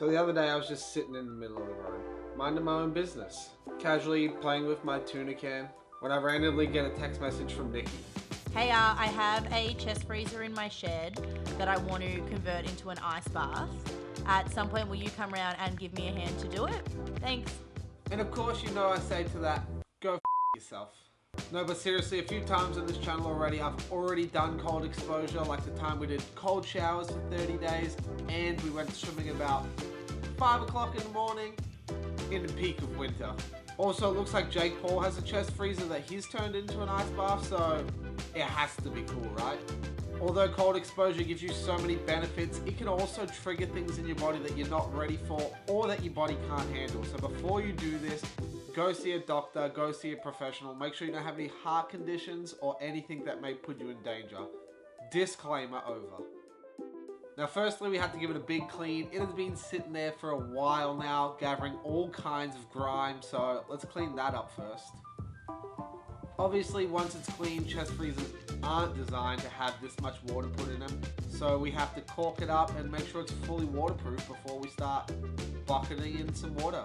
So the other day I was just sitting in the middle of the room, minding my own business, casually playing with my tuna can, when I randomly get a text message from Nikki. Hey, I have a chest freezer in my shed that I want to convert into an ice bath. At some point, will you come around and give me a hand to do it? Thanks. And of course, you know I say to that, go yourself. No, but seriously, a few times on this channel already, I've already done cold exposure, like the time we did cold showers for 30 days, and we went swimming about 5 o'clock in the morning in the peak of winter. Also, it looks like Jake Paul has a chest freezer that he's turned into an ice bath, so it has to be cool, right? Although cold exposure gives you so many benefits, it can also trigger things in your body that you're not ready for or that your body can't handle. So before you do this, go see a doctor, go see a professional. Make sure you don't have any heart conditions or anything that may put you in danger. Disclaimer over. Now firstly, we have to give it a big clean. It has been sitting there for a while now, gathering all kinds of grime, so let's clean that up first. Obviously, once it's clean, chest freezers aren't designed to have this much water put in them, so we have to cork it up and make sure it's fully waterproof before we start bucketing in some water.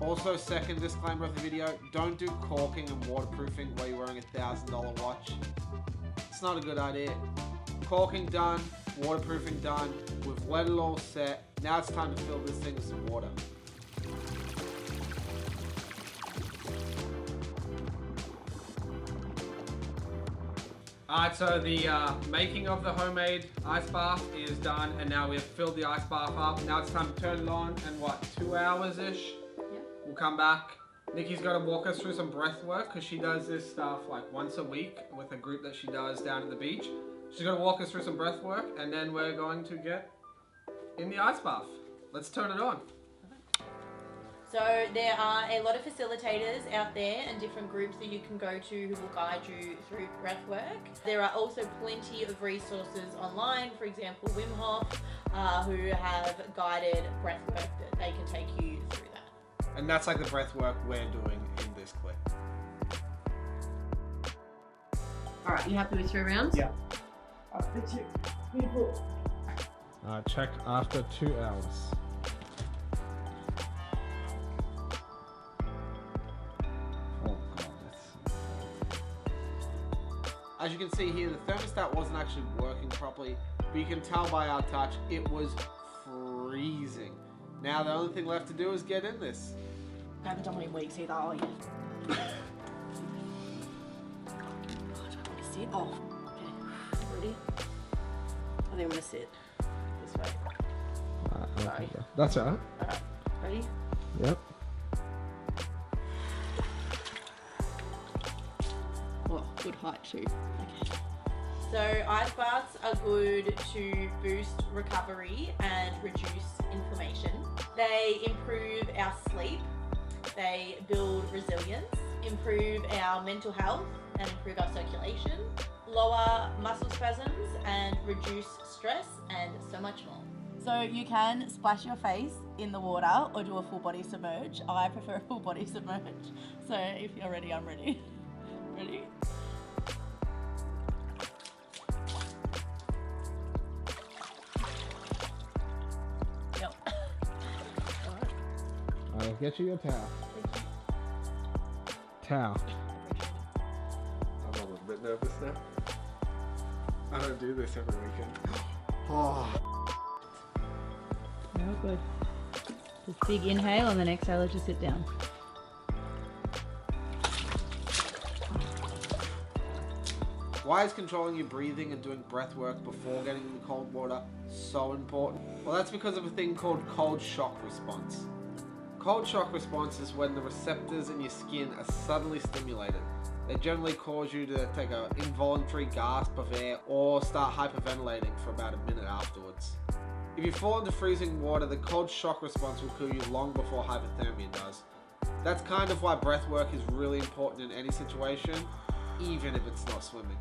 Also, second disclaimer of the video, don't do corking and waterproofing while you're wearing a $1,000 watch. It's not a good idea. Corking done, waterproofing done, we've let it all set. Now it's time to fill this thing with some water. Alright, so the making of the homemade ice bath is done, and now we've filled the ice bath up. Now it's time to turn it on, and what, 2 hours-ish? Yeah. We'll come back. Nikki's got to walk us through some breath work, because she does this stuff like once a week with a group that she does down at the beach. She's going to walk us through some breath work, and then we're going to get in the ice bath. Let's turn it on. So there are a lot of facilitators out there and different groups that you can go to who will guide you through breath work. There are also plenty of resources online, for example Wim Hof, who have guided breath work that they can take you through that. And that's like the breath work we're doing in this clip. Alright, you happy with 3 rounds? Yeah. Check after 2 hours. As you can see here, the thermostat wasn't actually working properly, but you can tell by our touch, it was freezing. Now the only thing left to do is get in this. I haven't done one in weeks either, oh yeah. Oh, do I want to sit? Oh, okay. Ready? I think I'm going to sit this way. Sorry. That's all right. Alright, ready? Yep. Oh, good height too. Okay. So ice baths are good to boost recovery and reduce inflammation. They improve our sleep, they build resilience, improve our mental health and improve our circulation, lower muscle spasms and reduce stress, and so much more. So you can splash your face in the water or do a full body submerge. I prefer a full body submerge. So if you're ready, I'm ready. Ready? Yep. I'll get you a towel. Towel. I'm a little bit nervous now. I don't do this every weekend. Oh. No, good. Just big inhale and then exhale to sit down. Why is controlling your breathing and doing breath work before getting in the cold water so important? Well, that's because of a thing called cold shock response. Cold shock response is when the receptors in your skin are suddenly stimulated. They generally cause you to take an involuntary gasp of air or start hyperventilating for about a minute afterwards. If you fall into freezing water, the cold shock response will kill you long before hypothermia does. That's kind of why breath work is really important in any situation, even if it's not swimming.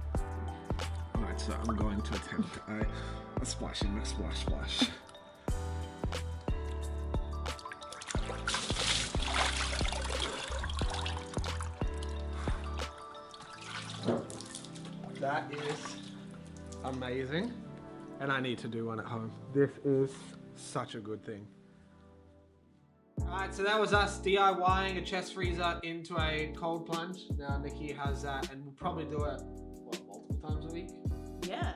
Alright, so I'm going to attempt a splashing, a splash, splash. That is amazing, and I need to do one at home. This is such a good thing. Alright, so that was us DIYing a chest freezer into a cold plunge. Now Nikki has that, and we'll probably do it, what, multiple times a week? Yeah,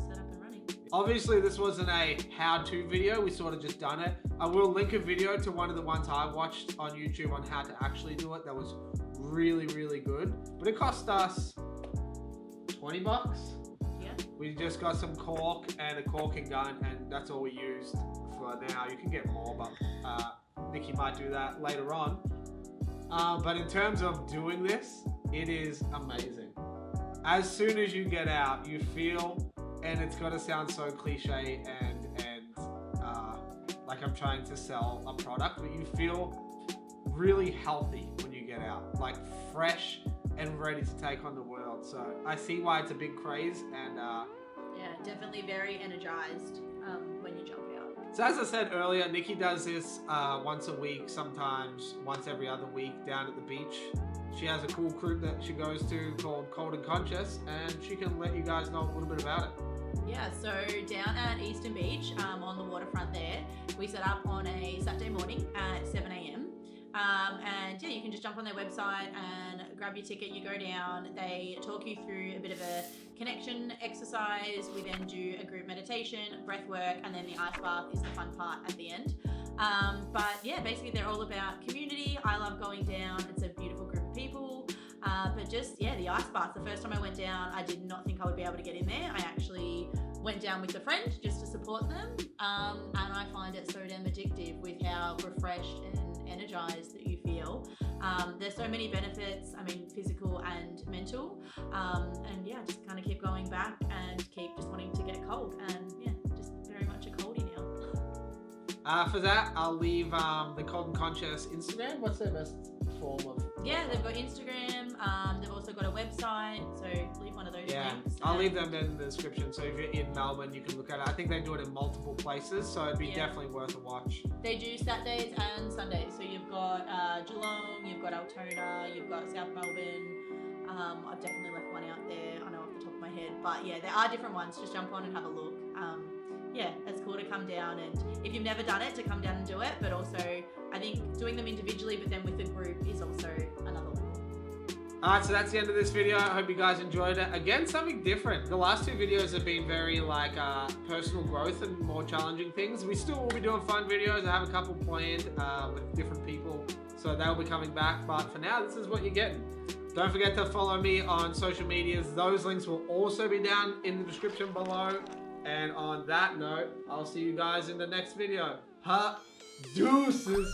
set up and running. Obviously, this wasn't a how-to video. We sort of just done it. I will link a video to one of the ones I watched on YouTube on how to actually do it. That was really, really good. But it cost us 20 bucks. Yeah. We just got some cork and a corking gun, and that's all we used for now. You can get more, but Nikki might do that later on. But in terms of doing this, it is amazing. As soon as you get out, you feel, and it's gonna sound so cliche and like I'm trying to sell a product, but you feel really healthy when you get out, like fresh and ready to take on the world. So I see why it's a big craze, and yeah, definitely very energized when you jump out. So as I said earlier, Nikki does this once a week, sometimes once every other week down at the beach. She has a cool group that she goes to called Cold and Conscious, and she can let you guys know a little bit about it. Yeah, so down at Eastern Beach, on the waterfront there, we set up on a Saturday morning at 7 a.m. And yeah, you can just jump on their website and grab your ticket, you go down, they talk you through a bit of a connection exercise, we then do a group meditation, breath work, and then the ice bath is the fun part at the end. But yeah, basically they're all about community. I love going down, it's a beautiful group of people. But just, yeah, the ice bath, the first time I went down, I did not think I would be able to get in there. I actually went down with a friend just to support them. And I find it so damn addictive with how refreshed and energized that you feel. There's so many benefits, I mean, physical and mental. And yeah, just kind of keep going back and keep just wanting to get cold. And yeah, just very much a coldie now. For that, I'll leave the Cold and Conscious Instagram. What's their best form of? Yeah, they've got Instagram. They've also got a website. So leave one of those links. I'll leave them in the description. So if you're in Melbourne, you can look at it. I think they do it in multiple places, so it'd be definitely worth a watch. They do Saturdays and Sundays. So you've got Geelong, you've got Altona, you've got South Melbourne. I've definitely left one out there. I know off the top of my head, but yeah, there are different ones. Just jump on and have a look. Yeah, it's cool to come down, and if you've never done it, to come down and do it. But also, I think doing them individually, but then with a group is also another level. Alright, so that's the end of this video. I hope you guys enjoyed it. Again, something different. The last two videos have been very like personal growth and more challenging things. We still will be doing fun videos. I have a couple planned with different people, so they'll be coming back. But for now, this is what you're getting. Don't forget to follow me on social medias. Those links will also be down in the description below. And on that note, I'll see you guys in the next video. Deuces.